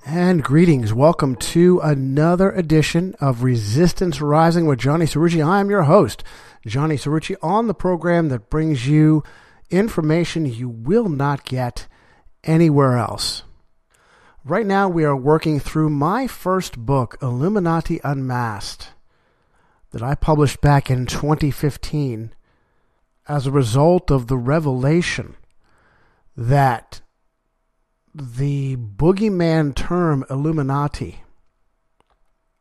And greetings. Welcome to another edition of Resistance Rising with Johnny Cirucci. I am your host, Johnny Cirucci, on the program that brings you information you will not get anywhere else. Right now we are working through my first book, Illuminati Unmasked, that I published back in 2015 as a result of the revelation that the boogeyman term Illuminati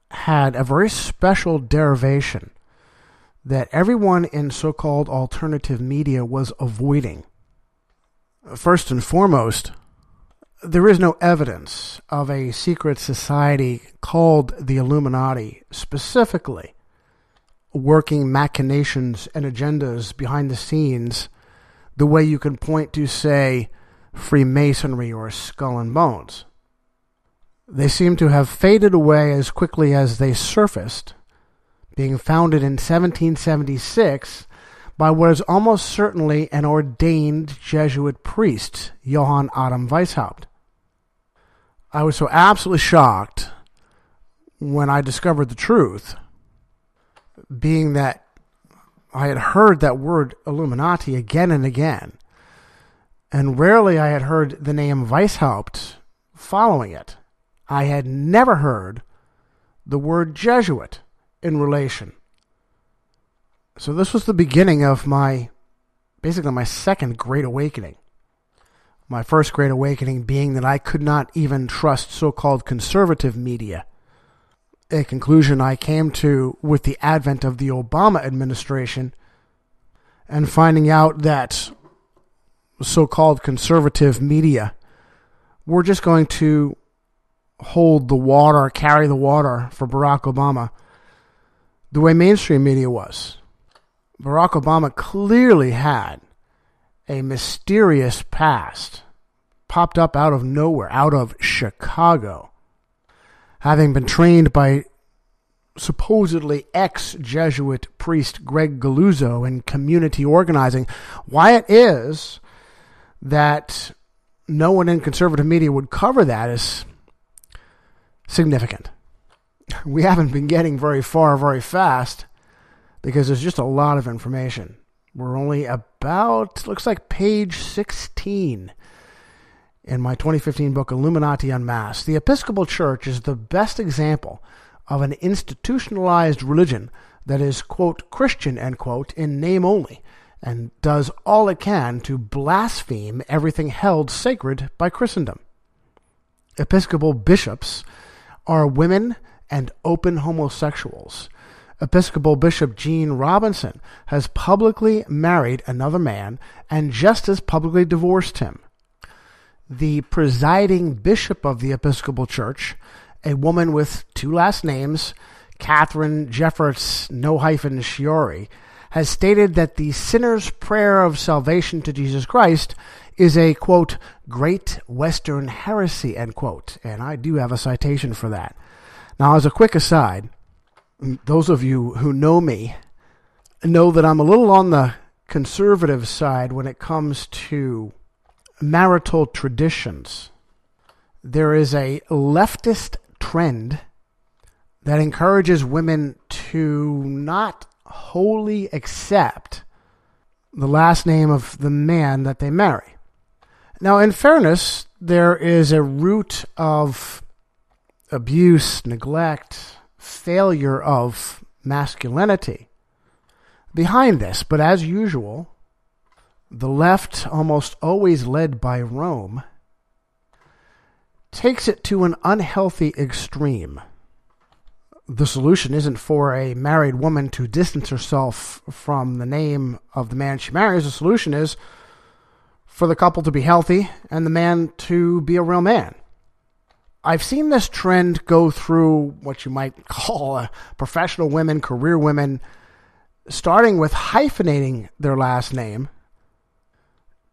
had a very special derivation that everyone in so-called alternative media was avoiding. First and foremost, there is no evidence of a secret society called the Illuminati specifically working machinations and agendas behind the scenes the way you can point to, say, Freemasonry or Skull and Bones. They seem to have faded away as quickly as they surfaced, being founded in 1776 by what is almost certainly an ordained Jesuit priest, Johann Adam Weishaupt. I was so absolutely shocked when I discovered the truth, being that I had heard that word Illuminati again and again, and rarely I had heard the name Weishaupt following it. I had never heard the word Jesuit in relation. So this was the beginning of basically my second Great Awakening. My first Great Awakening being that I could not even trust so-called conservative media, a conclusion I came to with the advent of the Obama administration and finding out that so-called conservative media were just going to hold the water, carry the water for Barack Obama the way mainstream media was. Barack Obama clearly had a mysterious past, popped up out of nowhere, out of Chicago, having been trained by supposedly ex-Jesuit priest Greg Galuzzo in community organizing. Why it is that no one in conservative media would cover that is significant. We haven't been getting very far very fast because there's just a lot of information. We're only about, looks like page 16 in my 2015 book, Illuminati Unmasked. The Episcopal Church is the best example of an institutionalized religion that is, quote, Christian, end quote, in name only, and does all it can to blaspheme everything held sacred by Christendom. Episcopal bishops are women and open homosexuals. Episcopal Bishop Gene Robinson has publicly married another man and just as publicly divorced him. The presiding bishop of the Episcopal Church, a woman with two last names, Catherine Jefferts Shiori, has stated that the sinner's prayer of salvation to Jesus Christ is a, quote, great Western heresy, end quote. And I do have a citation for that. Now, as a quick aside, those of you who know me know that I'm a little on the conservative side when it comes to marital traditions. There is a leftist trend that encourages women to not wholly accept the last name of the man that they marry. Now, in fairness, there is a root of abuse, neglect, failure of masculinity behind this, but as usual, the left, almost always led by Rome, takes it to an unhealthy extreme. The solution isn't for a married woman to distance herself from the name of the man she marries. The solution is for the couple to be healthy and the man to be a real man. I've seen this trend go through what you might call professional women, career women, starting with hyphenating their last name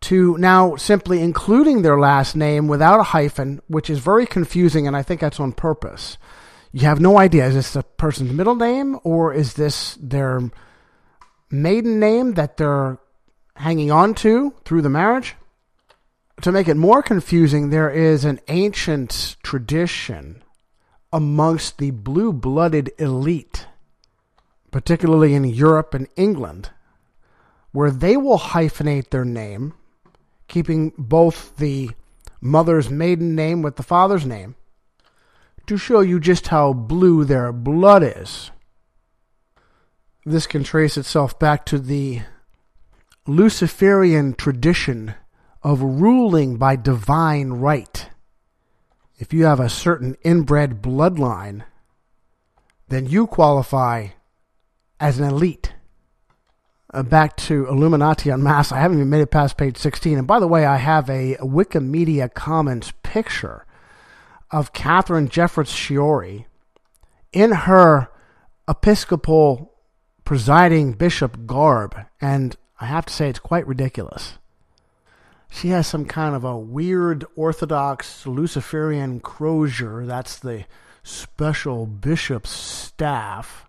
to now simply including their last name without a hyphen, which is very confusing, and I think that's on purpose. You have no idea, is this the person's middle name or is this their maiden name that they're hanging on to through the marriage? To make it more confusing, there is an ancient tradition amongst the blue-blooded elite, particularly in Europe and England, where they will hyphenate their name, keeping both the mother's maiden name with the father's name, to show you just how blue their blood is. This can trace itself back to the Luciferian tradition of ruling by divine right. If you have a certain inbred bloodline, then you qualify as an elite. Back to Illuminati Unmasked. I haven't even made it past page 16. And by the way, I have a Wikimedia Commons picture of Catherine Jefferts Shiori in her Episcopal presiding bishop garb. And I have to say, it's quite ridiculous. She has some kind of a weird Orthodox Luciferian crozier. That's the special bishop's staff.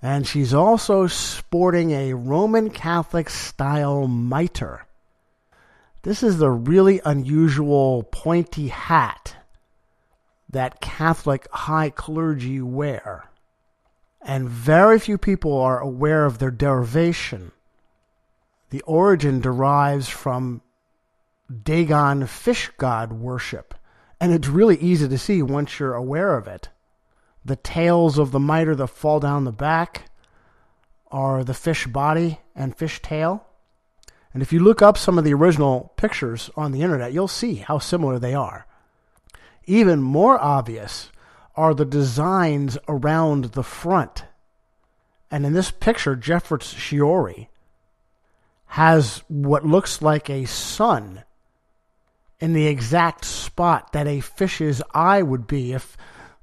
And she's also sporting a Roman Catholic style mitre. This is the really unusual pointy hat that Catholic high clergy wear. And very few people are aware of their derivation. The origin derives from Dagon fish god worship, and it's really easy to see once you're aware of it. The tails of the mitre that fall down the back are the fish body and fish tail. And if you look up some of the original pictures on the internet, you'll see how similar they are. Even more obvious are the designs around the front. And in this picture, Jefferts Shiori has what looks like a sun in the exact spot that a fish's eye would be if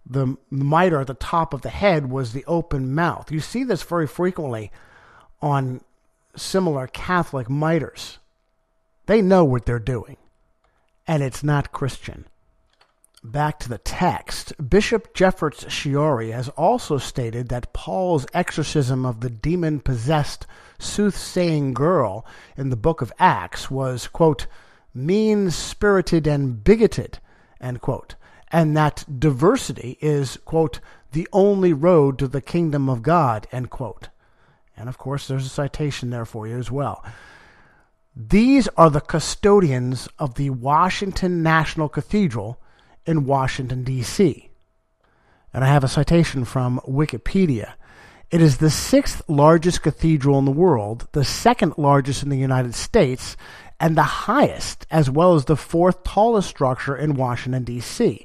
the mitre at the top of the head was the open mouth. You see this very frequently on similar Catholic mitres. They know what they're doing, and it's not Christian. Back to the text. Bishop Jefferts Shiori has also stated that Paul's exorcism of the demon-possessed soothsaying girl in the book of Acts was, quote, mean-spirited and bigoted, end quote, and that diversity is, quote, the only road to the kingdom of God, end quote. And of course, there's a citation there for you as well. These are the custodians of the Washington National Cathedral in Washington, D.C. And I have a citation from Wikipedia. It is the 6th largest cathedral in the world, the 2nd largest in the United States, and the highest, as well as the 4th tallest structure in Washington, D.C.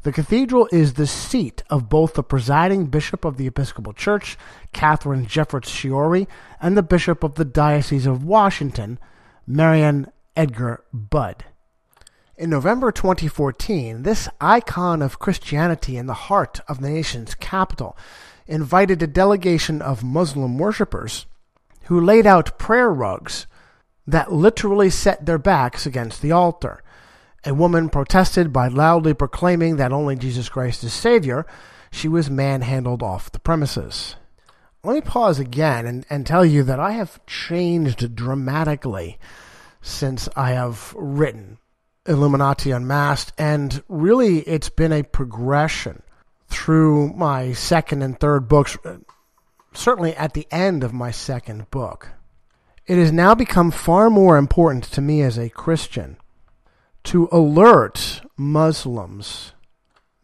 The cathedral is the seat of both the presiding bishop of the Episcopal Church, Catherine Jefferts Shiori, and the bishop of the Diocese of Washington, Marion Edgar Budd. In November 2014, this icon of Christianity in the heart of the nation's capital invited a delegation of Muslim worshippers who laid out prayer rugs that literally set their backs against the altar. A woman protested by loudly proclaiming that only Jesus Christ is Savior. She was manhandled off the premises. Let me pause again and tell you that I have changed dramatically since I have written Illuminati Unmasked, and really it's been a progression through my second and third books, certainly at the end of my second book. It has now become far more important to me as a Christian to alert Muslims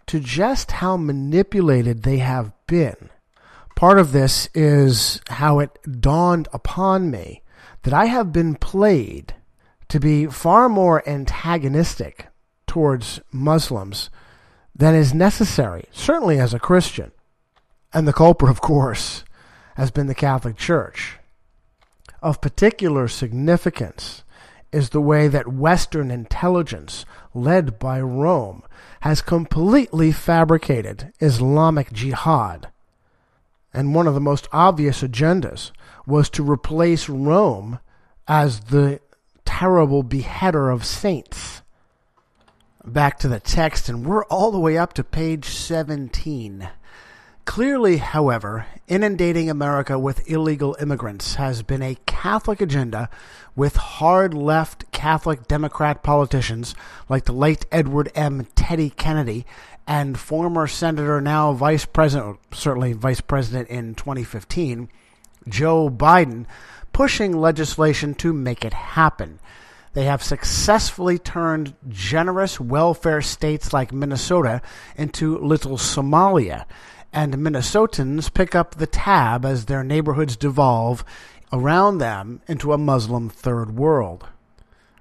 to just how manipulated they have been. Part of this is how it dawned upon me that I have been played to be far more antagonistic towards Muslims than is necessary, certainly as a Christian. And the culprit, of course, has been the Catholic Church. Of particular significance is the way that Western intelligence, led by Rome, has completely fabricated Islamic jihad. And one of the most obvious agendas was to replace Rome as the terrible beheader of saints. Back to the text, and we're all the way up to page 17. Clearly, however, inundating America with illegal immigrants has been a Catholic agenda with hard left Catholic Democrat politicians like the late Edward M. Teddy Kennedy and former Senator, now Vice President, certainly Vice President in 2015, Joe Biden, pushing legislation to make it happen. They have successfully turned generous welfare states like Minnesota into little Somalia, and Minnesotans pick up the tab as their neighborhoods devolve around them into a Muslim third world.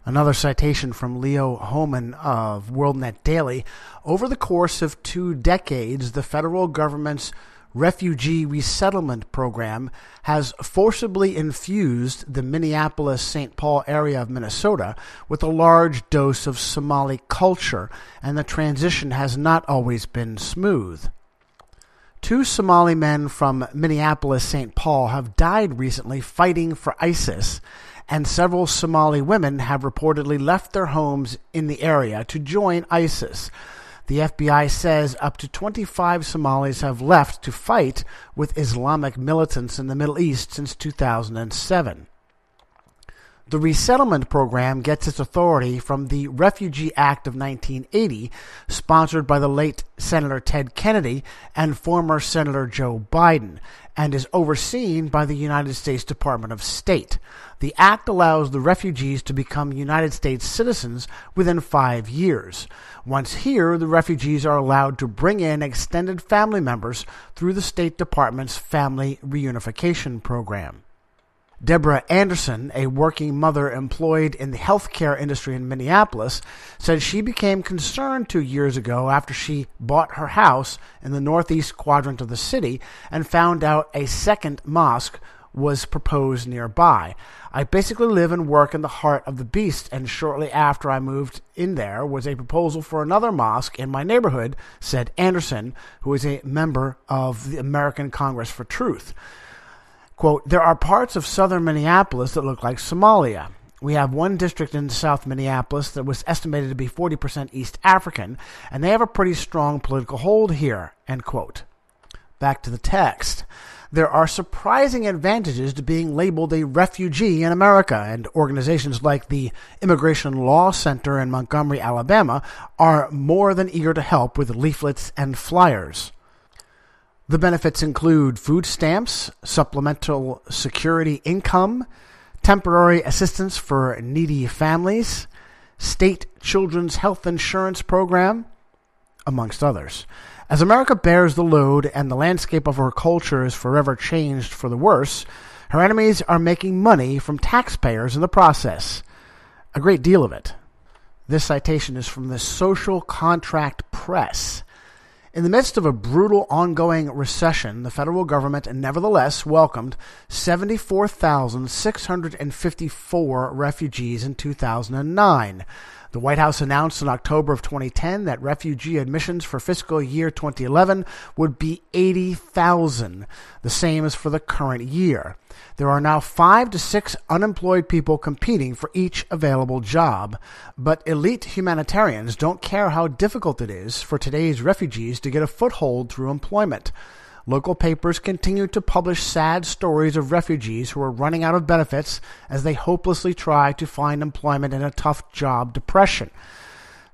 Another citation from Leo Hohmann of WorldNet Daily. Over the course of 2 decades, the federal government's refugee resettlement program has forcibly infused the Minneapolis-St. Paul area of Minnesota with a large dose of Somali culture, and the transition has not always been smooth. 2 Somali men from Minneapolis-St. Paul have died recently fighting for ISIS, and several Somali women have reportedly left their homes in the area to join ISIS. The FBI says up to 25 Somalis have left to fight with Islamic militants in the Middle East since 2007. The resettlement program gets its authority from the Refugee Act of 1980, sponsored by the late Senator Ted Kennedy and former Senator Joe Biden, and is overseen by the United States Department of State. The act allows the refugees to become United States citizens within 5 years. Once here, the refugees are allowed to bring in extended family members through the State Department's Family Reunification Program. Deborah Anderson, a working mother employed in the healthcare industry in Minneapolis, said she became concerned 2 years ago after she bought her house in the northeast quadrant of the city and found out a second mosque was proposed nearby. I basically live and work in the heart of the beast, and shortly after I moved in there was a proposal for another mosque in my neighborhood, said Anderson, who is a member of the American Congress for Truth. Quote, there are parts of southern Minneapolis that look like Somalia. We have one district in South Minneapolis that was estimated to be 40% East African, and they have a pretty strong political hold here, end quote. Back to the text. There are surprising advantages to being labeled a refugee in America, and organizations like the Immigration Law Center in Montgomery, Alabama, are more than eager to help with leaflets and flyers. The benefits include food stamps, supplemental security income, temporary assistance for needy families, state children's health insurance program, amongst others. As America bears the load and the landscape of her culture is forever changed for the worse, her enemies are making money from taxpayers in the process. A great deal of it. This citation is from the Social Contract Press. In the midst of a brutal ongoing recession, the federal government nevertheless welcomed 74,654 refugees in 2009. The White House announced in October of 2010 that refugee admissions for fiscal year 2011 would be 80,000, the same as for the current year. There are now 5 to 6 unemployed people competing for each available job, but elite humanitarians don't care how difficult it is for today's refugees to get a foothold through employment. Local papers continue to publish sad stories of refugees who are running out of benefits as they hopelessly try to find employment in a tough job depression.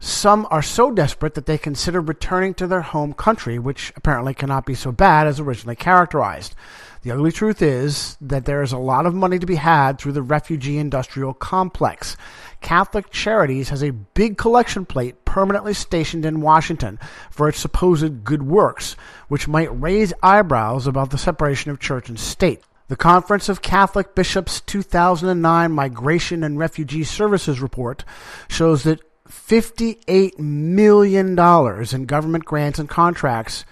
Some are so desperate that they consider returning to their home country, which apparently cannot be so bad as originally characterized. The ugly truth is that there is a lot of money to be had through the refugee industrial complex. Catholic Charities has a big collection plate permanently stationed in Washington for its supposed good works, which might raise eyebrows about the separation of church and state. The Conference of Catholic Bishops' 2009 Migration and Refugee Services report shows that $58 million in government grants and contracts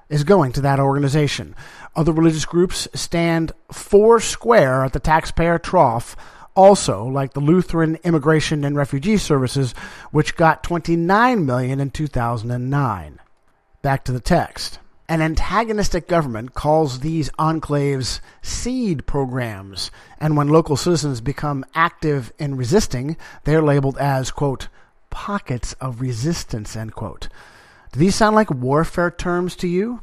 is going to that organization. Other religious groups stand four square at the taxpayer trough, also like the Lutheran Immigration and Refugee Services, which got $29 million in 2009. Back to the text. An antagonistic government calls these enclaves seed programs, and when local citizens become active in resisting, they're labeled as, quote, pockets of resistance, end quote. Do these sound like warfare terms to you?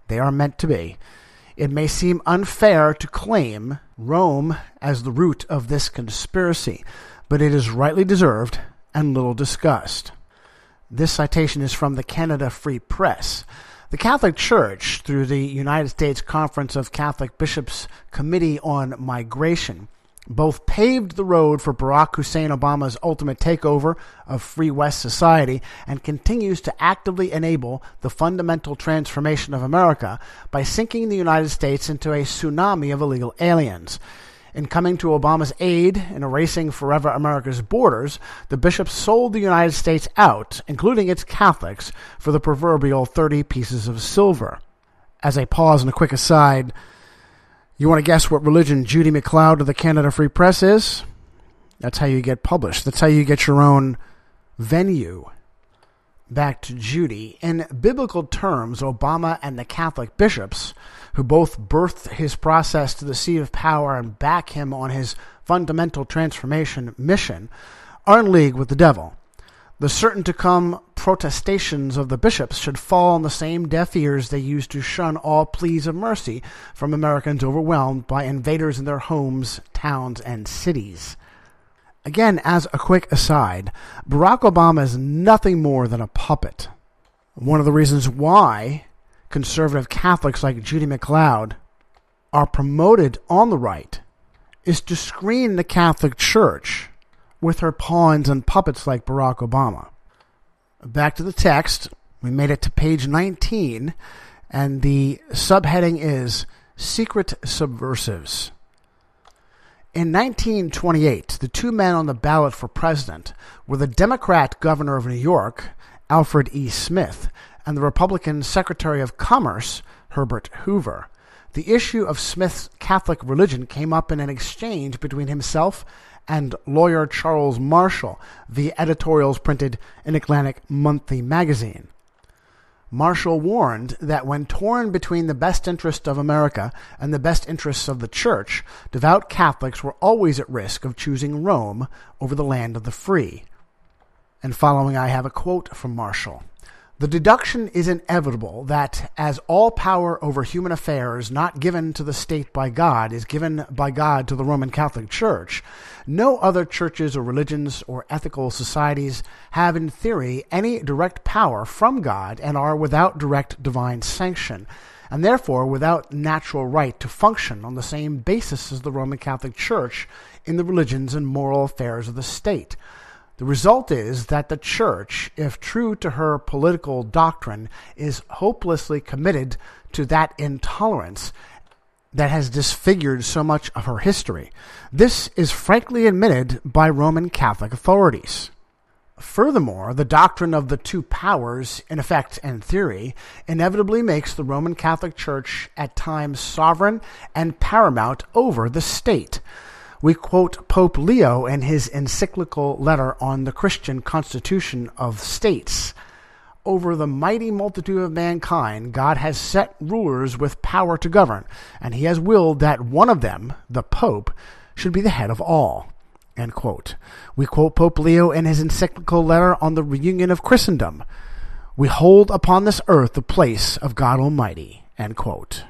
they are meant to be, it may seem unfair to claim Rome as the root of this conspiracy, but it is rightly deserved and little discussed. This citation is from the Canada Free Press. The Catholic Church, through the United States Conference of Catholic Bishops Committee on Migration, both paved the road for Barack Hussein Obama's ultimate takeover of Free West society and continues to actively enable the fundamental transformation of America by sinking the United States into a tsunami of illegal aliens. In coming to Obama's aid in erasing forever America's borders, the bishops sold the United States out, including its Catholics, for the proverbial 30 pieces of silver. As a pause and a quick aside, you want to guess what religion Judy McLeod of the Canada Free Press is? That's how you get published. That's how you get your own venue. Back to Judy. In biblical terms, Obama and the Catholic bishops, who both birthed his process to the seat of power and back him on his fundamental transformation mission, are in league with the devil. The certain-to-come protestations of the bishops should fall on the same deaf ears they used to shun all pleas of mercy from Americans overwhelmed by invaders in their homes, towns, and cities. Again, as a quick aside, Barack Obama is nothing more than a puppet. One of the reasons why conservative Catholics like Judy McLeod are promoted on the right is to screen the Catholic Church with her pawns and puppets like Barack Obama. Back to the text. We made it to page 19, and the subheading is Secret Subversives. In 1928, the two men on the ballot for president were the Democrat governor of New York, Alfred E. Smith, and the Republican Secretary of Commerce, Herbert Hoover. The issue of Smith's Catholic religion came up in an exchange between himself and lawyer Charles Marshall via editorials printed in Atlantic Monthly magazine. Marshall warned that when torn between the best interest of America and the best interests of the Church, devout Catholics were always at risk of choosing Rome over the land of the free. And following, I have a quote from Marshall. The deduction is inevitable that, as all power over human affairs not given to the state by God is given by God to the Roman Catholic Church, no other churches or religions or ethical societies have in theory any direct power from God and are without direct divine sanction, and therefore without natural right to function on the same basis as the Roman Catholic Church in the religions and moral affairs of the state. The result is that the Church, if true to her political doctrine, is hopelessly committed to that intolerance that has disfigured so much of her history. This is frankly admitted by Roman Catholic authorities. Furthermore, the doctrine of the two powers, in effect and theory, inevitably makes the Roman Catholic Church at times sovereign and paramount over the state. We quote Pope Leo in his encyclical letter on the Christian Constitution of States. Over the mighty multitude of mankind, God has set rulers with power to govern, and he has willed that one of them, the Pope, should be the head of all. End quote. We quote Pope Leo in his encyclical letter on the reunion of Christendom. We hold upon this earth the place of God Almighty. End quote.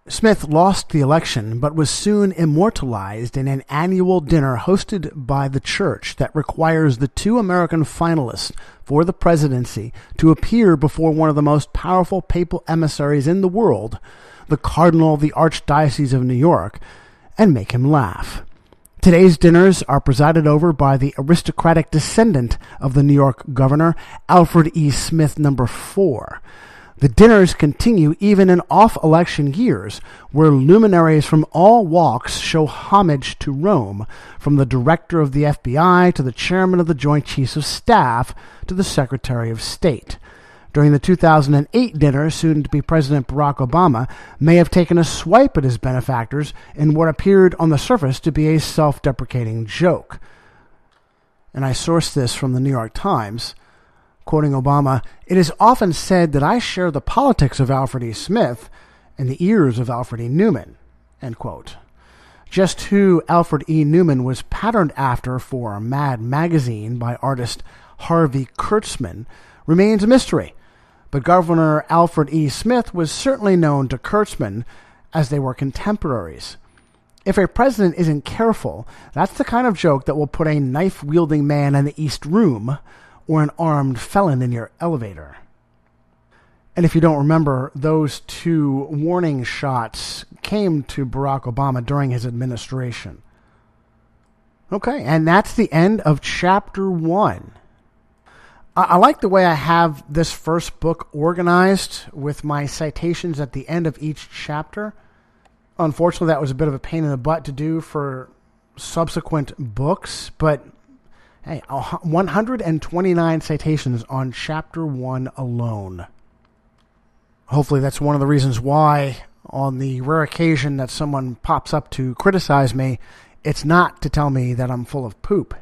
Smith lost the election, but was soon immortalized in an annual dinner hosted by the Church that requires the two American finalists for the presidency to appear before one of the most powerful papal emissaries in the world, the Cardinal of the Archdiocese of New York, and make him laugh. Today's dinners are presided over by the aristocratic descendant of the New York governor, Alfred E. Smith No. 4. The dinners continue even in off-election years, where luminaries from all walks show homage to Rome, from the director of the FBI to the chairman of the Joint Chiefs of Staff to the Secretary of State. During the 2008 dinner, soon-to-be President Barack Obama may have taken a swipe at his benefactors in what appeared on the surface to be a self-deprecating joke. And I sourced this from the New York Times. Quoting Obama, "It is often said that I share the politics of Alfred E. Smith in the ears of Alfred E. Newman." End quote. Just who Alfred E. Newman was patterned after for Mad magazine by artist Harvey Kurtzman remains a mystery. but Governor Alfred E. Smith was certainly known to Kurtzman, as they were contemporaries. If a president isn't careful, that's the kind of joke that will put a knife-wielding man in the East Room or an armed felon in your elevator. And if you don't remember, those two warning shots came to Barack Obama during his administration. Okay, and that's the end of Chapter 1. I like the way I have this first book organized with my citations at the end of each chapter. Unfortunately, that was a bit of a pain in the butt to do for subsequent books, but hey, 129 citations on Chapter 1 alone. Hopefully that's one of the reasons why, on the rare occasion that someone pops up to criticize me, it's not to tell me that I'm full of poop.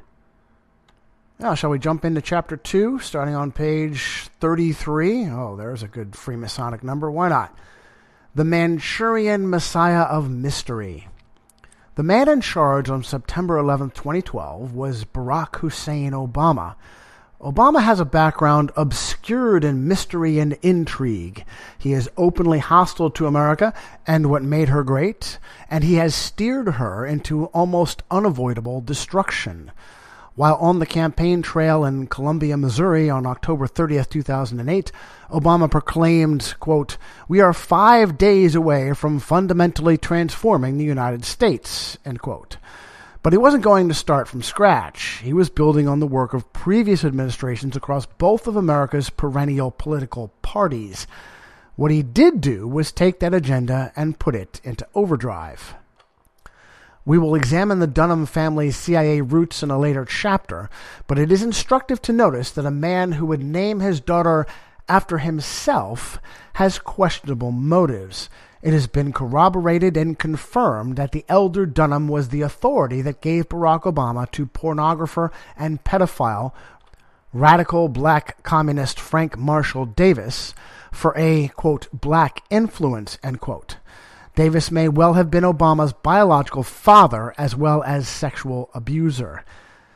Now, shall we jump into Chapter 2, starting on page 33? Oh, there's a good Freemasonic number. Why not? The Manchurian Messiah of Mystery. The man in charge on September 11, 2012 was Barack Hussein Obama. Obama has a background obscured in mystery and intrigue. He is openly hostile to America and what made her great, and he has steered her into almost unavoidable destruction. While on the campaign trail in Columbia, Missouri on October 30th, 2008, Obama proclaimed, quote, "We are 5 days away from fundamentally transforming the United States," end quote. But he wasn't going to start from scratch. He was building on the work of previous administrations across both of America's perennial political parties. What he did do was take that agenda and put it into overdrive. We will examine the Dunham family's CIA roots in a later chapter, but it is instructive to notice that a man who would name his daughter after himself has questionable motives. It has been corroborated and confirmed that the elder Dunham was the authority that gave Barack Obama to pornographer and pedophile radical black communist Frank Marshall Davis for a, quote, black influence, end quote. Davis may well have been Obama's biological father as well as sexual abuser.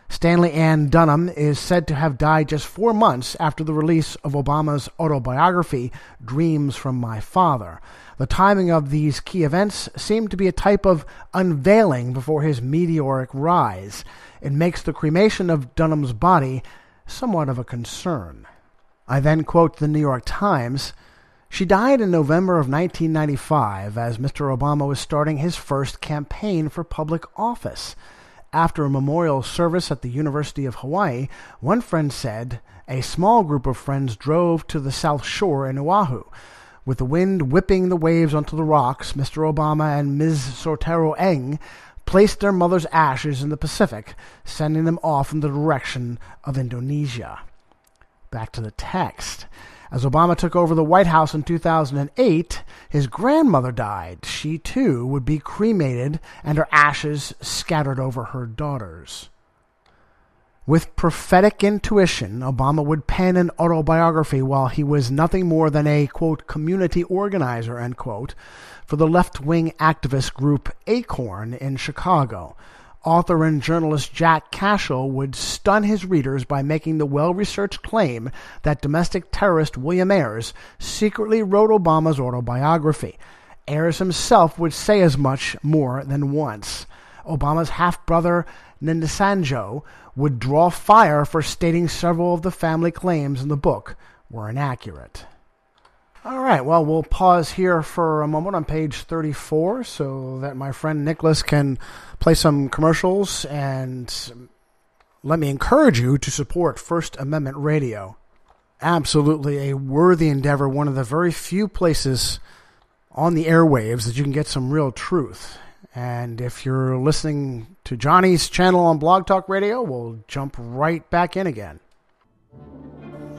Stanley Ann Dunham is said to have died just 4 months after the release of Obama's autobiography, Dreams from My Father. The timing of these key events seemed to be a type of unveiling before his meteoric rise. It makes the cremation of Dunham's body somewhat of a concern. I then quote the New York Times. She died in November of 1995 as Mr. Obama was starting his first campaign for public office. After a memorial service at the University of Hawaii, one friend said a small group of friends drove to the South Shore in Oahu. With the wind whipping the waves onto the rocks, Mr. Obama and Ms. Sortero Eng placed their mother's ashes in the Pacific, sending them off in the direction of Indonesia. Back to the text. As Obama took over the White House in 2008, his grandmother died. She, too, would be cremated and her ashes scattered over her daughters. With prophetic intuition, Obama would pen an autobiography while he was nothing more than a, quote, community organizer, end quote, for the left-wing activist group Acorn in Chicago. Author and journalist Jack Cashel would stun his readers by making the well-researched claim that domestic terrorist William Ayers secretly wrote Obama's autobiography. Ayers himself would say as much more than once. Obama's half-brother Ninasanjo would draw fire for stating several of the family claims in the book were inaccurate. All right, well, we'll pause here for a moment on page 34 so that my friend Nicholas can play some commercials and let me encourage you to support First Amendment Radio. Absolutely a worthy endeavor, one of the very few places on the airwaves that you can get some real truth. And if you're listening to Johnny's channel on Blog Talk Radio, we'll jump right back in again.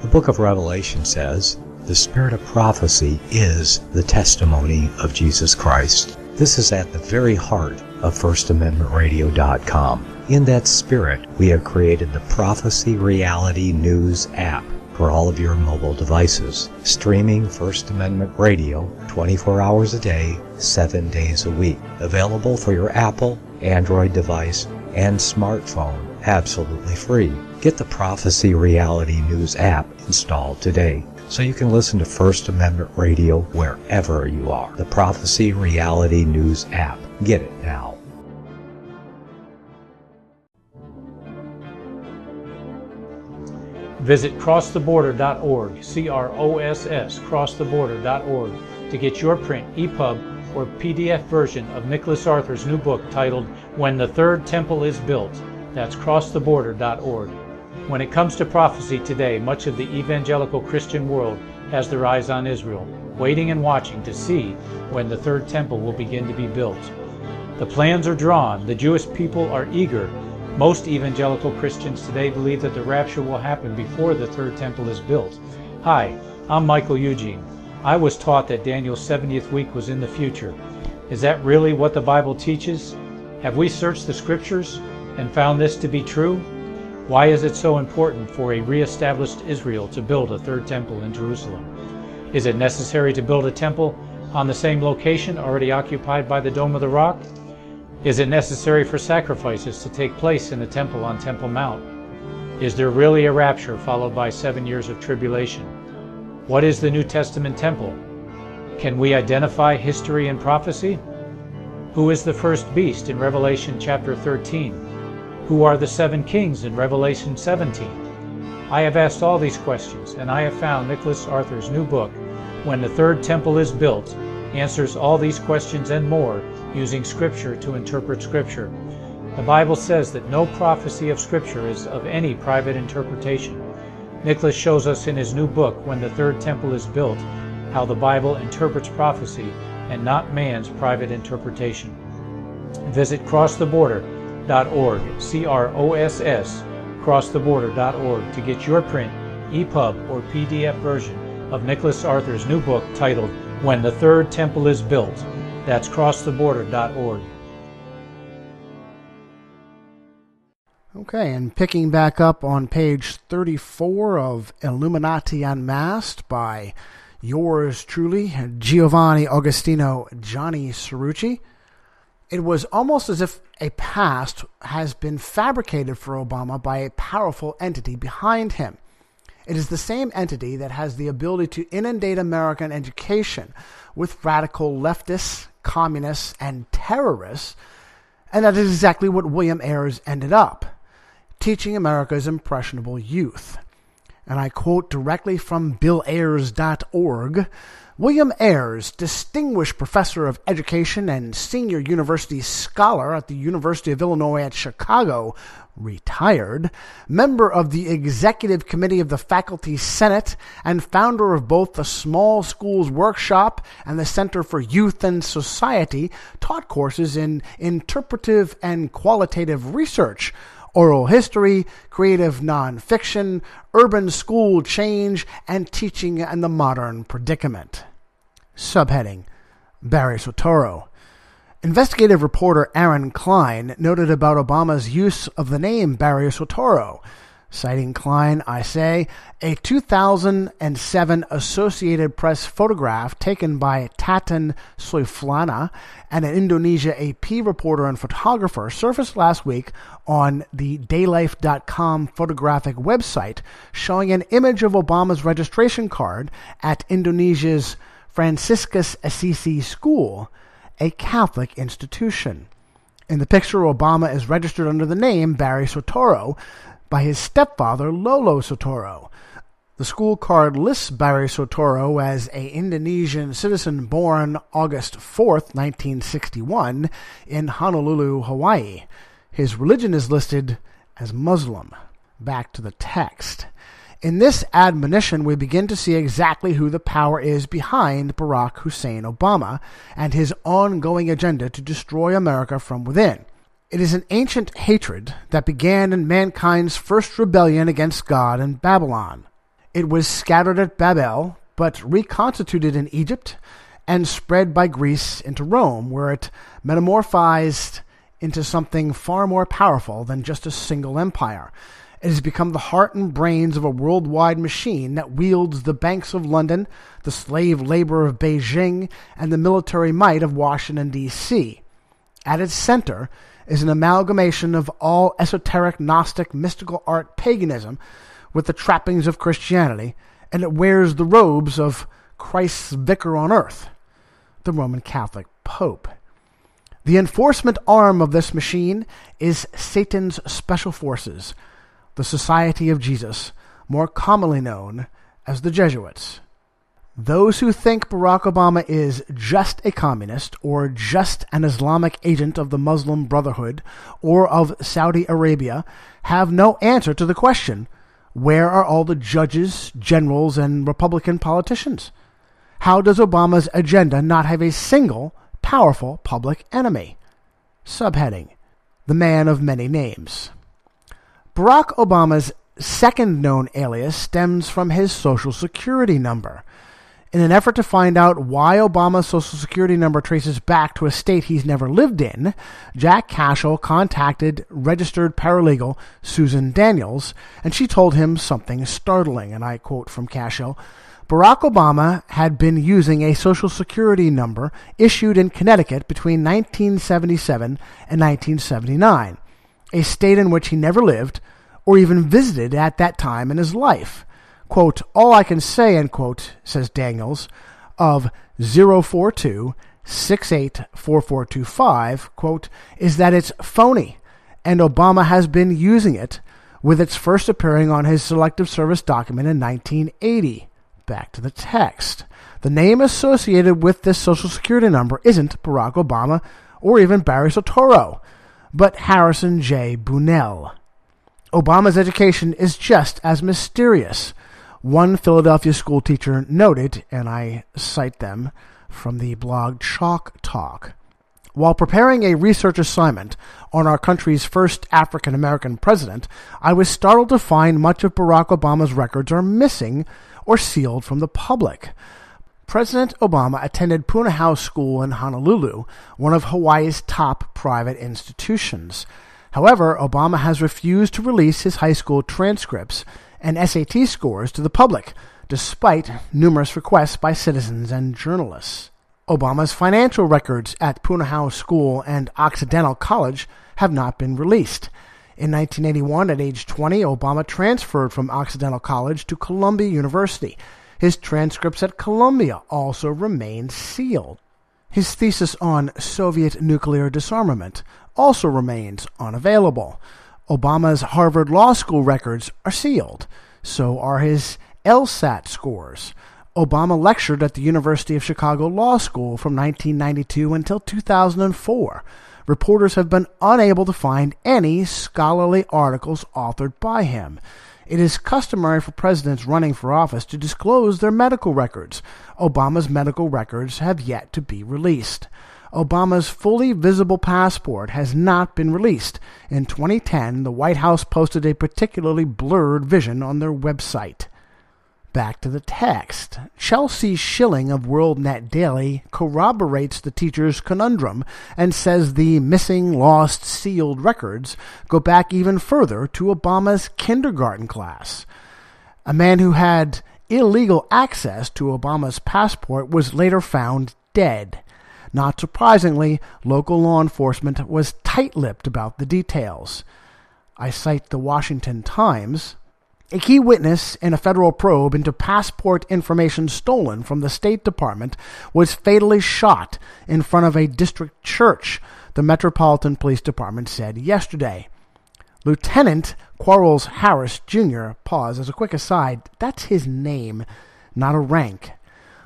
The book of Revelation says, the spirit of prophecy is the testimony of Jesus Christ. This is at the very heart of FirstAmendmentRadio.com. In that spirit, we have created the Prophecy Reality News app for all of your mobile devices, streaming First Amendment Radio 24 hours a day, 7 days a week. Available for your Apple, Android device, and smartphone, absolutely free. Get the Prophecy Reality News app installed today. so you can listen to First Amendment Radio wherever you are. The Prophecy Reality News app. Get it now. Visit crosstheborder.org, CROSS, crosstheborder.org, to get your print, EPUB, or PDF version of Nicholas Arthur's new book titled When the Third Temple is Built. That's crosstheborder.org. When it comes to prophecy today, much of the evangelical Christian world has their eyes on Israel, waiting and watching to see when the Third Temple will begin to be built. The plans are drawn. The Jewish people are eager. Most evangelical Christians today believe that the rapture will happen before the Third Temple is built. Hi, I'm Michael Eugene. I was taught that Daniel's 70th week was in the future. Is that really what the Bible teaches? Have we searched the Scriptures and found this to be true? Why is it so important for a re-established Israel to build a third temple in Jerusalem? Is it necessary to build a temple on the same location already occupied by the Dome of the Rock? Is it necessary for sacrifices to take place in the temple on Temple Mount? Is there really a rapture followed by 7 years of tribulation? What is the New Testament temple? Can we identify history and prophecy? Who is the first beast in Revelation chapter 13? Who are the 7 kings in Revelation 17? I have asked all these questions, and I have found Nicholas Arthur's new book, When the Third Temple is Built, answers all these questions and more using Scripture to interpret Scripture. The Bible says that no prophecy of Scripture is of any private interpretation. Nicholas shows us in his new book, When the Third Temple is Built, how the Bible interprets prophecy and not man's private interpretation. Visit crosstheborder.org, CROSS, crosstheborder.org, to get your print, EPUB, or PDF version of Nicholas Arthur's new book titled When the Third Temple is Built. That's crosstheborder.org. Okay, and picking back up on page 34 of Illuminati Unmasked by yours truly, Giovanni Augustino Johnny Cirucci. It was almost as if a past has been fabricated for Obama by a powerful entity behind him. It is the same entity that has the ability to inundate American education with radical leftists, communists, and terrorists, and that is exactly what William Ayres ended up, teaching America's impressionable youth. And I quote directly from BillAyres.org, William Ayres, distinguished professor of education and senior university scholar at the University of Illinois at Chicago, retired, member of the executive committee of the Faculty Senate, and founder of both the Small Schools Workshop and the Center for Youth and Society, taught courses in interpretive and qualitative research, oral history, creative nonfiction, urban school change, and teaching and the modern predicament. Subheading: Barry Soetoro. Investigative reporter Aaron Klein noted about Obama's use of the name Barry Soetoro. Citing Klein, I say, a 2007 Associated Press photograph taken by Tatan Soiflana, an Indonesia AP reporter and photographer, surfaced last week on the daylife.com photographic website, showing an image of Obama's registration card at Indonesia's Franciscus Assisi School, a Catholic institution. In the picture, Obama is registered under the name Barry Soetoro by his stepfather, Lolo Soetoro. The school card lists Barry Soetoro as an Indonesian citizen born August 4th, 1961, in Honolulu, Hawaii. His religion is listed as Muslim. Back to the text. In this admonition, we begin to see exactly who the power is behind Barack Hussein Obama and his ongoing agenda to destroy America from within. It is an ancient hatred that began in mankind's first rebellion against God in Babylon. It was scattered at Babel, but reconstituted in Egypt and spread by Greece into Rome, where it metamorphized into something far more powerful than just a single empire. It has become the heart and brains of a worldwide machine that wields the banks of London, the slave labor of Beijing, and the military might of Washington, D.C. At its center is an amalgamation of all esoteric, Gnostic, mystical art paganism with the trappings of Christianity, and it wears the robes of Christ's vicar on earth, the Roman Catholic Pope. The enforcement arm of this machine is Satan's Special Forces, the Society of Jesus, more commonly known as the Jesuits. Those who think Barack Obama is just a communist or just an Islamic agent of the Muslim Brotherhood or of Saudi Arabia have no answer to the question, where are all the judges, generals, and Republican politicians? How does Obama's agenda not have a single powerful public enemy? Subheading: the man of many names. Barack Obama's second known alias stems from his Social Security number. In an effort to find out why Obama's Social Security number traces back to a state he's never lived in, Jack Cashel contacted registered paralegal Susan Daniels, and she told him something startling, and I quote from Cashel: Barack Obama had been using a Social Security number issued in Connecticut between 1977 and 1979, a state in which he never lived or even visited at that time in his life. Quote, all I can say, end quote, says Daniels, of 042-684425, quote, is that it's phony, and Obama has been using it, with its first appearing on his Selective Service document in 1980. Back to the text. The name associated with this Social Security number isn't Barack Obama or even Barry Soetoro, but Harrison J. Bunnell. Obama's education is just as mysterious. One Philadelphia school teacher noted, and I cite them from the blog Chalk Talk, while preparing a research assignment on our country's first African-American president, I was startled to find much of Barack Obama's records are missing or sealed from the public. President Obama attended Puna House School in Honolulu, one of Hawaii's top private institutions. However, Obama has refused to release his high school transcripts and SAT scores to the public, despite numerous requests by citizens and journalists. Obama's financial records at Puna House School and Occidental College have not been released. In 1981, at age 20, Obama transferred from Occidental College to Columbia University. His transcripts at Columbia also remain sealed. His thesis on Soviet nuclear disarmament also remains unavailable. Obama's Harvard Law School records are sealed. So are his LSAT scores. Obama lectured at the University of Chicago Law School from 1992 until 2004. Reporters have been unable to find any scholarly articles authored by him. It is customary for presidents running for office to disclose their medical records. Obama's medical records have yet to be released. Obama's fully visible passport has not been released. In 2010, the White House posted a particularly blurred vision on their website. Back to the text. Chelsea Schilling of WorldNet Daily corroborates the teacher's conundrum and says the missing, lost, sealed records go back even further to Obama's kindergarten class. A man who had illegal access to Obama's passport was later found dead. Not surprisingly, local law enforcement was tight-lipped about the details. I cite the Washington Times. A key witness in a federal probe into passport information stolen from the State Department was fatally shot in front of a district church, the Metropolitan Police Department said yesterday. Lieutenant Quarles Harris, Jr., pause as a quick aside, that's his name, not a rank.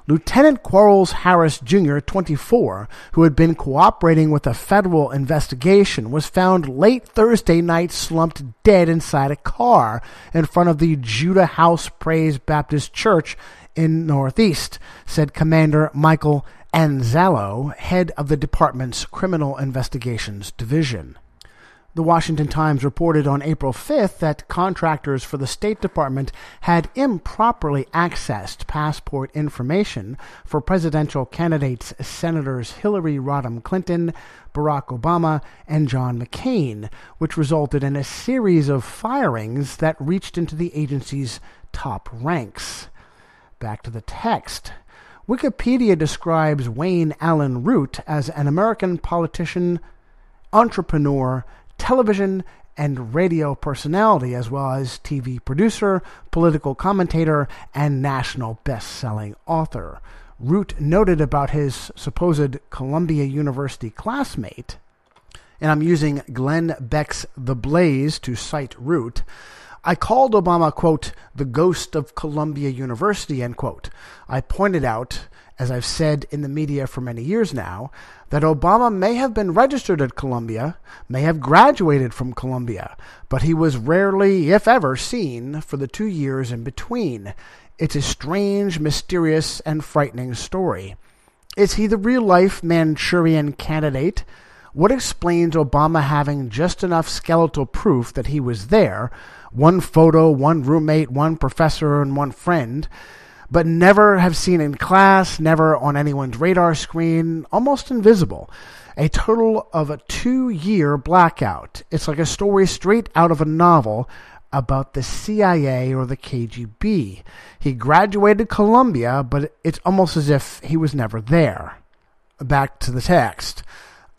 Lieutenant Quarles Harris, Jr., 24, who had been cooperating with a federal investigation, was found late Thursday night slumped dead inside a car in front of the Judah House Praise Baptist Church in Northeast, said Commander Michael Anzalo, head of the department's Criminal Investigations Division. The Washington Times reported on April 5th that contractors for the State Department had improperly accessed passport information for presidential candidates Senators Hillary Rodham Clinton, Barack Obama, and John McCain, which resulted in a series of firings that reached into the agency's top ranks. Back to the text. Wikipedia describes Wayne Allen Root as an American politician, entrepreneur, television and radio personality, as well as TV producer, political commentator, and national best-selling author. Root noted about his supposed Columbia University classmate, and I'm using Glenn Beck's The Blaze to cite Root, I called Obama, quote, the ghost of Columbia University, end quote. I pointed out, as I've said in the media for many years now, that Obama may have been registered at Columbia, may have graduated from Columbia, but he was rarely, if ever, seen for the 2 years in between. It's a strange, mysterious, and frightening story. Is he the real-life Manchurian candidate? What explains Obama having just enough skeletal proof that he was there, one photo, one roommate, one professor, and one friend, but never have seen in class, never on anyone's radar screen, almost invisible? A total of a 2-year blackout. It's like a story straight out of a novel about the CIA or the KGB. He graduated Columbia, but it's almost as if he was never there. Back to the text.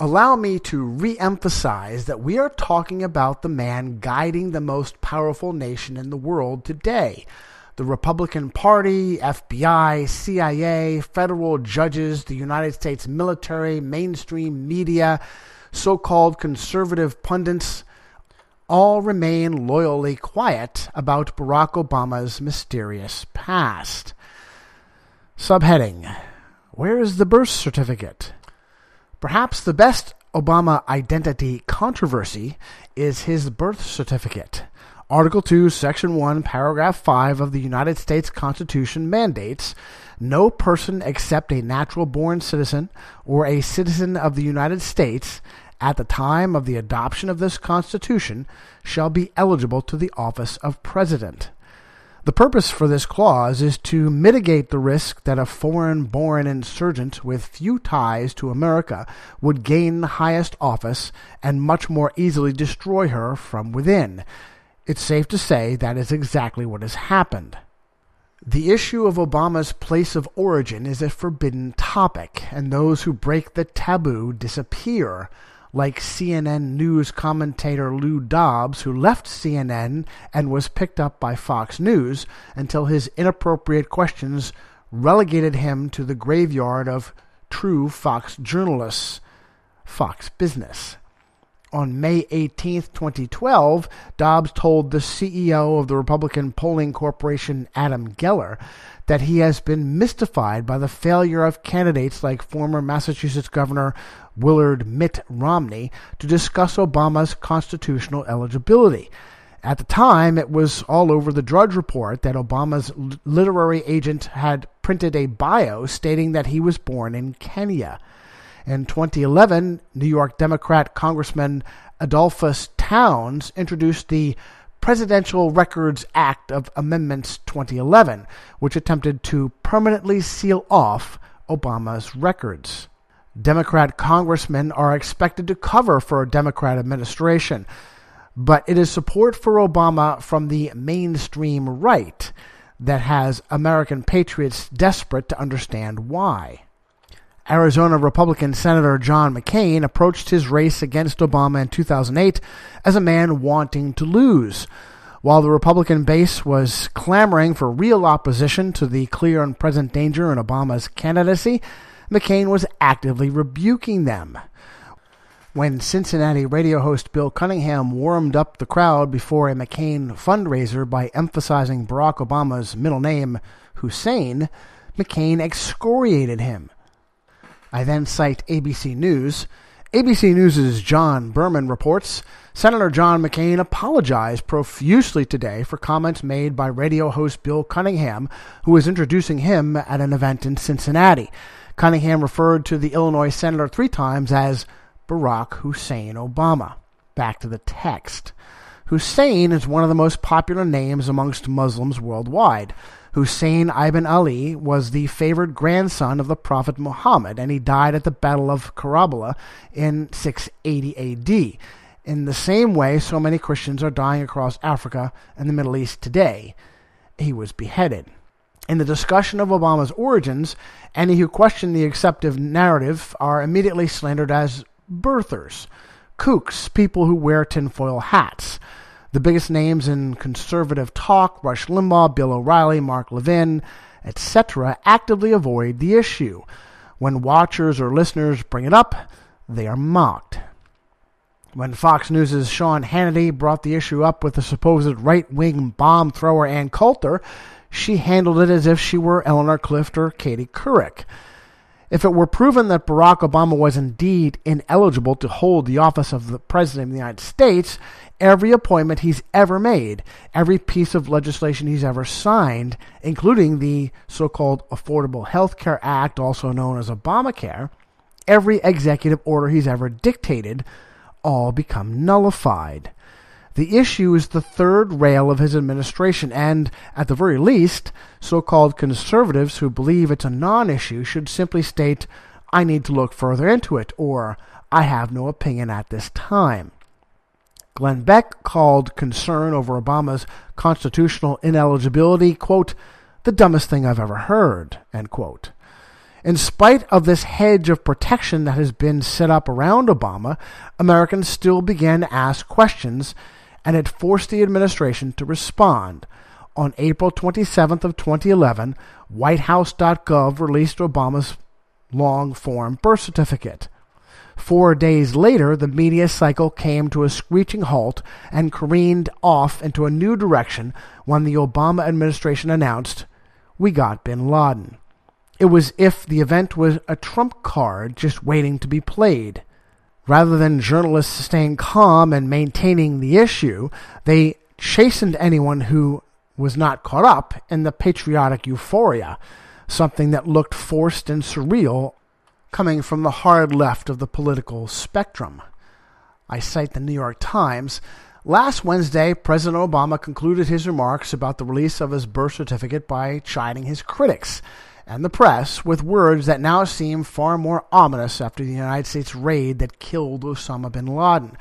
Allow me to re-emphasize that we are talking about the man guiding the most powerful nation in the world today. The Republican Party, FBI, CIA, federal judges, the United States military, mainstream media, so-called conservative pundits, all remain loyally quiet about Barack Obama's mysterious past. Subheading: where is the birth certificate? Perhaps the best Obama identity controversy is his birth certificate. Article 2, Section 1, Paragraph 5 of the United States Constitution mandates, no person except a natural-born citizen or a citizen of the United States at the time of the adoption of this Constitution shall be eligible to the office of President. The purpose for this clause is to mitigate the risk that a foreign-born insurgent with few ties to America would gain the highest office and much more easily destroy her from within. It's safe to say that is exactly what has happened. The issue of Obama's place of origin is a forbidden topic, and those who break the taboo disappear, like CNN News commentator Lou Dobbs, who left CNN and was picked up by Fox News until his inappropriate questions relegated him to the graveyard of true Fox journalists, Fox Business. On May 18, 2012, Dobbs told the CEO of the Republican polling corporation, Adam Geller, that he has been mystified by the failure of candidates like former Massachusetts Governor Willard Mitt Romney to discuss Obama's constitutional eligibility. At the time, it was all over the Drudge Report that Obama's literary agent had printed a bio stating that he was born in Kenya. In 2011, New York Democrat Congressman Adolphus Towns introduced the Presidential Records Act of Amendments 2011, which attempted to permanently seal off Obama's records. Democrat congressmen are expected to cover for a Democrat administration, but it is support for Obama from the mainstream right that has American patriots desperate to understand why. Arizona Republican Senator John McCain approached his race against Obama in 2008 as a man wanting to lose. While the Republican base was clamoring for real opposition to the clear and present danger in Obama's candidacy, McCain was actively rebuking them. When Cincinnati radio host Bill Cunningham warmed up the crowd before a McCain fundraiser by emphasizing Barack Obama's middle name, Hussein, McCain excoriated him. I then cite ABC News. ABC News' John Berman reports, Senator John McCain apologized profusely today for comments made by radio host Bill Cunningham, who was introducing him at an event in Cincinnati. Cunningham referred to the Illinois senator 3 times as Barack Hussein Obama. Back to the text. Hussein is one of the most popular names amongst Muslims worldwide. Hussein ibn Ali was the favored grandson of the Prophet Muhammad, and he died at the Battle of Karbala in 680 AD. In the same way, so many Christians are dying across Africa and the Middle East today. He was beheaded. In the discussion of Obama's origins, any who question the accepted narrative are immediately slandered as birthers. kooks, people who wear tinfoil hats. The biggest names in conservative talk, Rush Limbaugh, Bill O'Reilly, Mark Levin, etc., actively avoid the issue. When watchers or listeners bring it up, they are mocked. When Fox News' Sean Hannity brought the issue up with the supposed right-wing bomb thrower Ann Coulter, she handled it as if she were Eleanor Clift or Katie Couric. If it were proven that Barack Obama was indeed ineligible to hold the office of the President of the United States, every appointment he's ever made, every piece of legislation he's ever signed, including the so-called Affordable Health Care Act, also known as Obamacare, every executive order he's ever dictated, all become nullified. The issue is the third rail of his administration, and, at the very least, so-called conservatives who believe it's a non-issue should simply state, "I need to look further into it," or "I have no opinion at this time." Glenn Beck called concern over Obama's constitutional ineligibility, quote, "the dumbest thing I've ever heard," end quote. In spite of this hedge of protection that has been set up around Obama, Americans still began to ask questions, and it forced the administration to respond. On April 27th of 2011, WhiteHouse.gov released Obama's long-form birth certificate. 4 days later, the media cycle came to a screeching halt and careened off into a new direction when the Obama administration announced, "We got bin Laden." It was as if the event was a trump card just waiting to be played. Rather than journalists staying calm and maintaining the issue, they chastened anyone who was not caught up in the patriotic euphoria, something that looked forced and surreal coming from the hard left of the political spectrum. I cite the New York Times. Last Wednesday, President Obama concluded his remarks about the release of his birth certificate by chiding his critics and the press with words that now seem far more ominous after the United States raid that killed Osama bin Laden.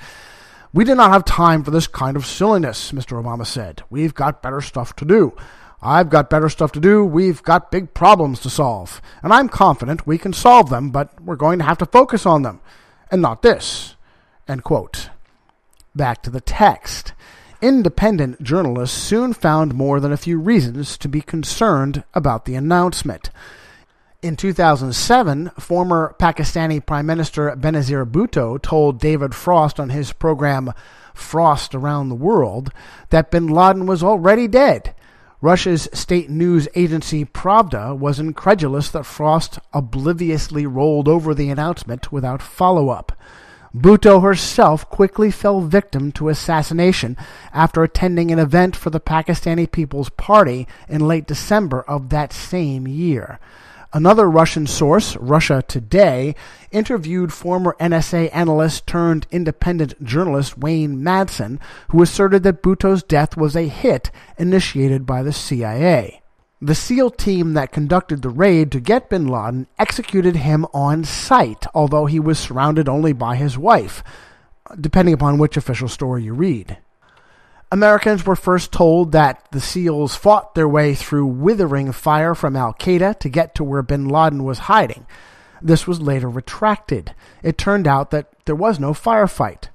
"We do not have time for this kind of silliness," Mr. Obama said. "We've got better stuff to do. I've got better stuff to do. We've got big problems to solve. And I'm confident we can solve them, but we're going to have to focus on them. And not this." End quote. Back to the text. Independent journalists soon found more than a few reasons to be concerned about the announcement. In 2007, former Pakistani Prime Minister Benazir Bhutto told David Frost on his program Frost Around the World that bin Laden was already dead. Russia's state news agency Pravda was incredulous that Frost obliviously rolled over the announcement without follow-up. Bhutto herself quickly fell victim to assassination after attending an event for the Pakistani People's Party in late December of that same year. Another Russian source, Russia Today, interviewed former NSA analyst turned independent journalist Wayne Madsen, who asserted that Bhutto's death was a hit initiated by the CIA. The SEAL team that conducted the raid to get bin Laden executed him on sight, although he was surrounded only by his wife, depending upon which official story you read. Americans were first told that the SEALs fought their way through withering fire from al-Qaeda to get to where bin Laden was hiding. This was later retracted. It turned out that there was no firefight.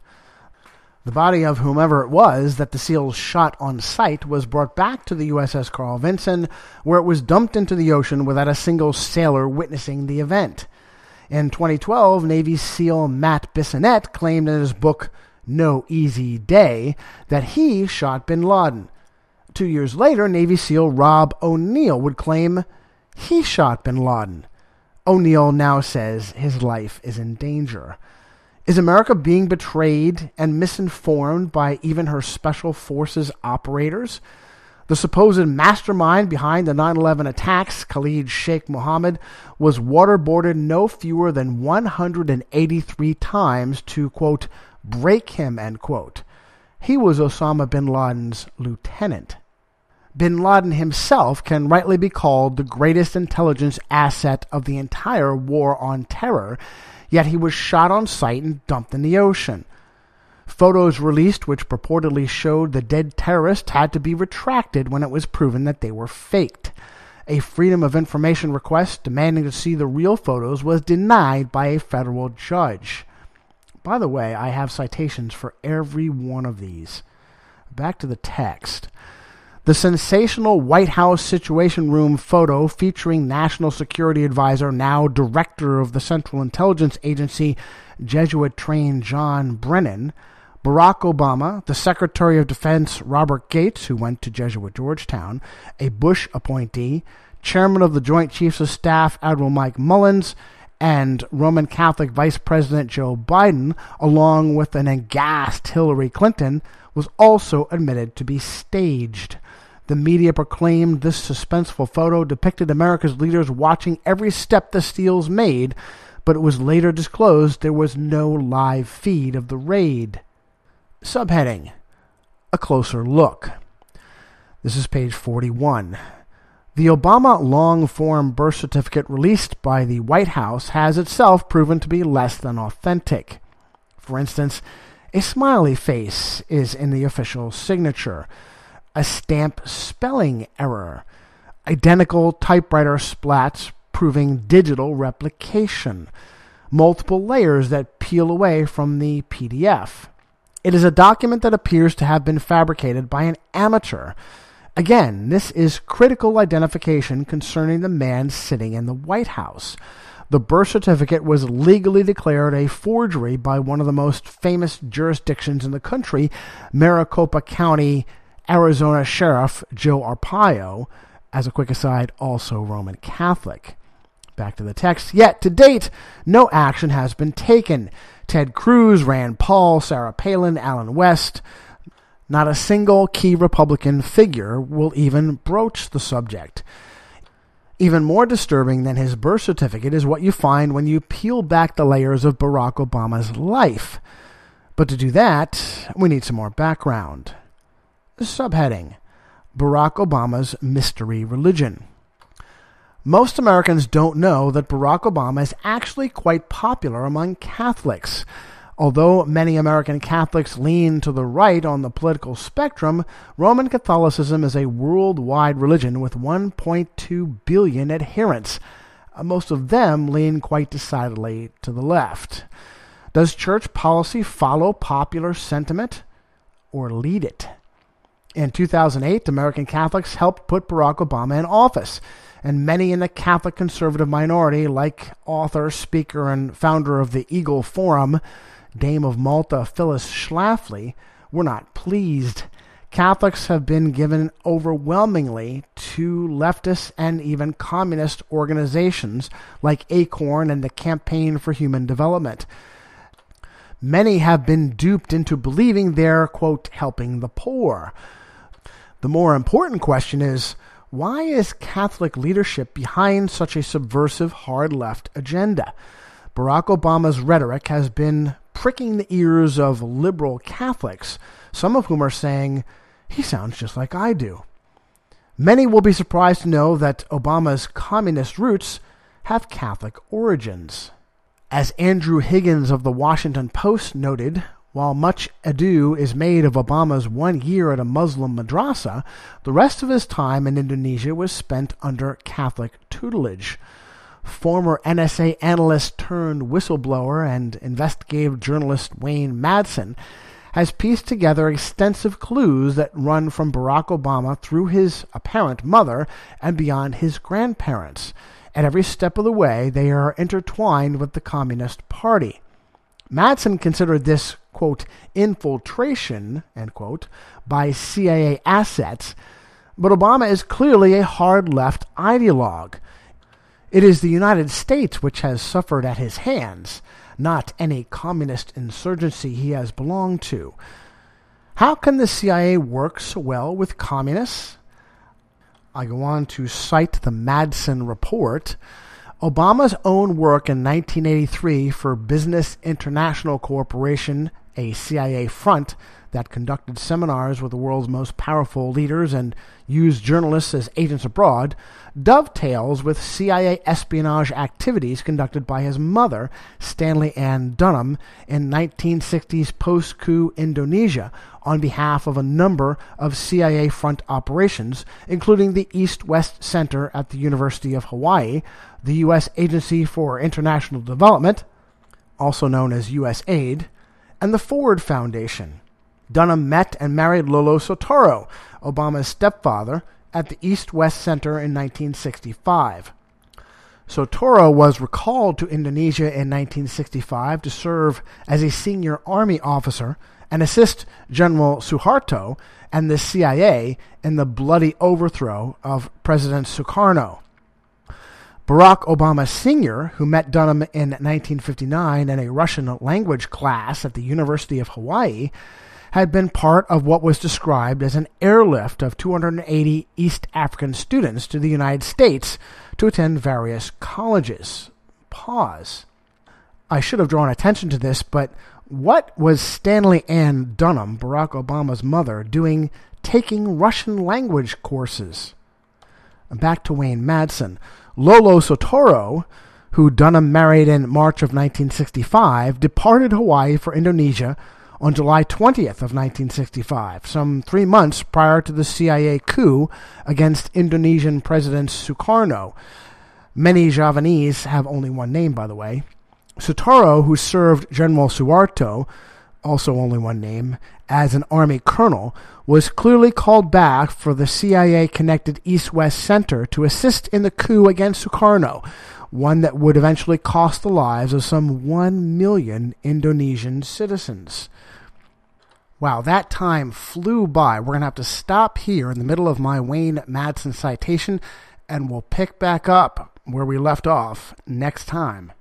The body of whomever it was that the SEALs shot on sight was brought back to the USS Carl Vinson, where it was dumped into the ocean without a single sailor witnessing the event. In 2012, Navy SEAL Matt Bissonnette claimed in his book No Easy Day that he shot bin Laden. 2 years later, Navy SEAL Rob O'Neill would claim he shot bin Laden. O'Neill now says his life is in danger. Is America being betrayed and misinformed by even her special forces operators? The supposed mastermind behind the 9/11 attacks, Khalid Sheikh Mohammed, was waterboarded no fewer than 183 times to, quote, break him, end quote. He was Osama bin Laden's lieutenant. Bin Laden himself can rightly be called the greatest intelligence asset of the entire war on terror, yet he was shot on sight and dumped in the ocean. Photos released which purportedly showed the dead terrorist had to be retracted when it was proven that they were faked. A Freedom of Information request demanding to see the real photos was denied by a federal judge. By the way, I have citations for every one of these. Back to the text. The sensational White House Situation Room photo featuring National Security Advisor, now Director of the Central Intelligence Agency, Jesuit-trained John Brennan, Barack Obama, the Secretary of Defense Robert Gates, who went to Jesuit Georgetown, a Bush appointee, Chairman of the Joint Chiefs of Staff Admiral Mike Mullins, and Roman Catholic Vice President Joe Biden, along with an aghast Hillary Clinton, was also admitted to be staged. The media proclaimed this suspenseful photo depicted America's leaders watching every step the Steels made, but it was later disclosed there was no live feed of the raid. Subheading: A closer look. This is page 41. The Obama long-form birth certificate released by the White House has itself proven to be less than authentic. For instance, a smiley face is in the official signature, a stamp spelling error, identical typewriter splats proving digital replication, multiple layers that peel away from the PDF. It is a document that appears to have been fabricated by an amateur. Again, this is critical identification concerning the man sitting in the White House. The birth certificate was legally declared a forgery by one of the most famous jurisdictions in the country, Maricopa County, Arizona Sheriff Joe Arpaio, as a quick aside, also Roman Catholic. Back to the text. Yet, to date, no action has been taken. Ted Cruz, Rand Paul, Sarah Palin, Alan West. Not a single key Republican figure will even broach the subject. Even more disturbing than his birth certificate is what you find when you peel back the layers of Barack Obama's life. But to do that, we need some more background. Subheading: Barack Obama's mystery religion. Most Americans don't know that Barack Obama is actually quite popular among Catholics. Although many American Catholics lean to the right on the political spectrum, Roman Catholicism is a worldwide religion with 1.2 billion adherents. Most of them lean quite decidedly to the left. Does church policy follow popular sentiment or lead it? In 2008, American Catholics helped put Barack Obama in office, and many in the Catholic conservative minority, like author, speaker, and founder of the Eagle Forum, Dame of Malta Phyllis Schlafly, were not pleased. Catholics have been given overwhelmingly to leftist and even communist organizations like ACORN and the Campaign for Human Development. Many have been duped into believing they're, quote, helping the poor. The more important question is, why is Catholic leadership behind such a subversive hard-left agenda? Barack Obama's rhetoric has been pricking the ears of liberal Catholics, some of whom are saying, he sounds just like I do. Many will be surprised to know that Obama's communist roots have Catholic origins. As Andrew Higgins of the Washington Post noted, while much ado is made of Obama's 1 year at a Muslim madrasa, the rest of his time in Indonesia was spent under Catholic tutelage. Former NSA analyst turned whistleblower and investigative journalist Wayne Madsen has pieced together extensive clues that run from Barack Obama through his apparent mother and beyond his grandparents. At every step of the way, they are intertwined with the Communist Party. Madsen considered this, quote, infiltration, end quote, by CIA assets, but Obama is clearly a hard-left ideologue. It is the United States which has suffered at his hands, not any communist insurgency he has belonged to. How can the CIA work so well with communists? I go on to cite the Madsen report. Obama's own work in 1983 for Business International Corporation, a CIA front that conducted seminars with the world's most powerful leaders and used journalists as agents abroad, dovetails with CIA espionage activities conducted by his mother, Stanley Ann Dunham, in 1960s post-coup Indonesia on behalf of a number of CIA front operations, including the East-West Center at the University of Hawaii, the U.S. Agency for International Development, also known as USAID, and the Ford Foundation. Dunham met and married Lolo Soetoro, Obama's stepfather, at the East-West Center in 1965. Soetoro was recalled to Indonesia in 1965 to serve as a senior army officer and assist General Suharto and the CIA in the bloody overthrow of President Sukarno. Barack Obama Sr., who met Dunham in 1959 in a Russian language class at the University of Hawaii, had been part of what was described as an airlift of 280 East African students to the United States to attend various colleges. Pause. I should have drawn attention to this, but what was Stanley Ann Dunham, Barack Obama's mother, doing taking Russian language courses? Back to Wayne Madsen. Lolo Soetoro, who Dunham married in March of 1965, departed Hawaii for Indonesia on July 20th of 1965, some 3 months prior to the CIA coup against Indonesian President Sukarno. Many Javanese have only one name, by the way. Soetoro, who served General Suharto, also only one name, as an Army colonel, was clearly called back for the CIA-connected East-West Center to assist in the coup against Sukarno, one that would eventually cost the lives of some 1 million Indonesian citizens. Wow, that time flew by. We're going to have to stop here in the middle of my Wayne Madsen citation, and we'll pick back up where we left off next time.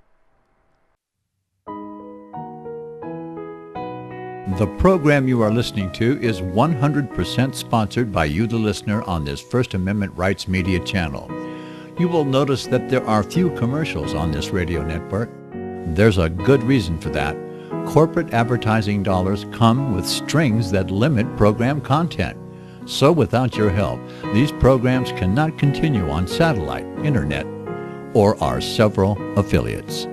The program you are listening to is 100% sponsored by you, the listener, on this First Amendment Rights Media channel. You will notice that there are few commercials on this radio network. There's a good reason for that. Corporate advertising dollars come with strings that limit program content. So without your help, these programs cannot continue on satellite, internet, or our several affiliates.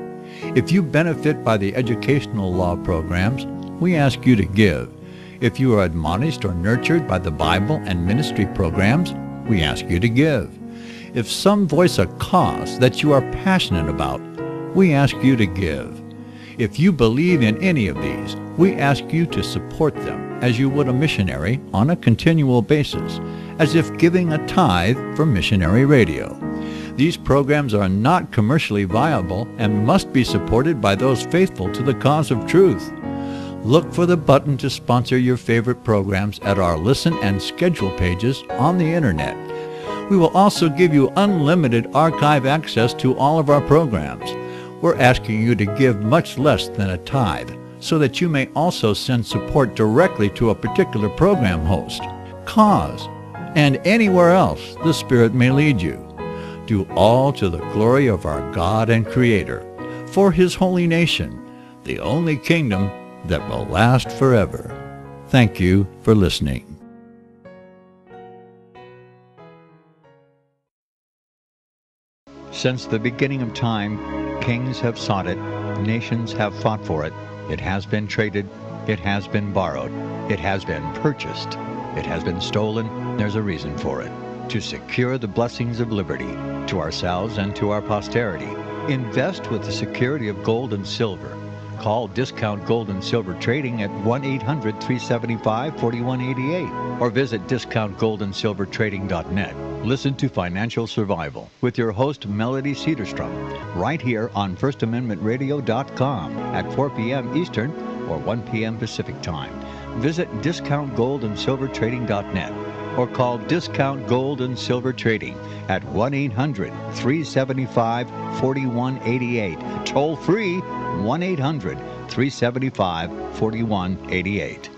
If you benefit by the educational law programs, we ask you to give. If you are admonished or nurtured by the Bible and ministry programs, we ask you to give. If some voice a cause that you are passionate about, we ask you to give. If you believe in any of these, we ask you to support them as you would a missionary on a continual basis, as if giving a tithe for missionary radio. These programs are not commercially viable and must be supported by those faithful to the cause of truth. Look for the button to sponsor your favorite programs at our listen and schedule pages on the internet. We will also give you unlimited archive access to all of our programs. We're asking you to give much less than a tithe so that you may also send support directly to a particular program host, cause, and anywhere else the Spirit may lead you. Do all to the glory of our God and Creator, for His holy nation, the only kingdom that will last forever. Thank you for listening. Since the beginning of time, kings have sought it, nations have fought for it. It has been traded, it has been borrowed, it has been purchased, it has been stolen. There's a reason for it. To secure the blessings of liberty to ourselves and to our posterity. Invest with the security of gold and silver. Call Discount Gold and Silver Trading at 1-800-375-4188 or visit discountgoldandsilvertrading.net. Listen to Financial Survival with your host Melody Cedarstrom right here on FirstAmendmentRadio.com at 4 p.m. Eastern or 1 p.m. Pacific Time. Visit discountgoldandsilvertrading.net or call Discount Gold and Silver Trading at 1-800-375-4188. Toll free 1-800-375-4188.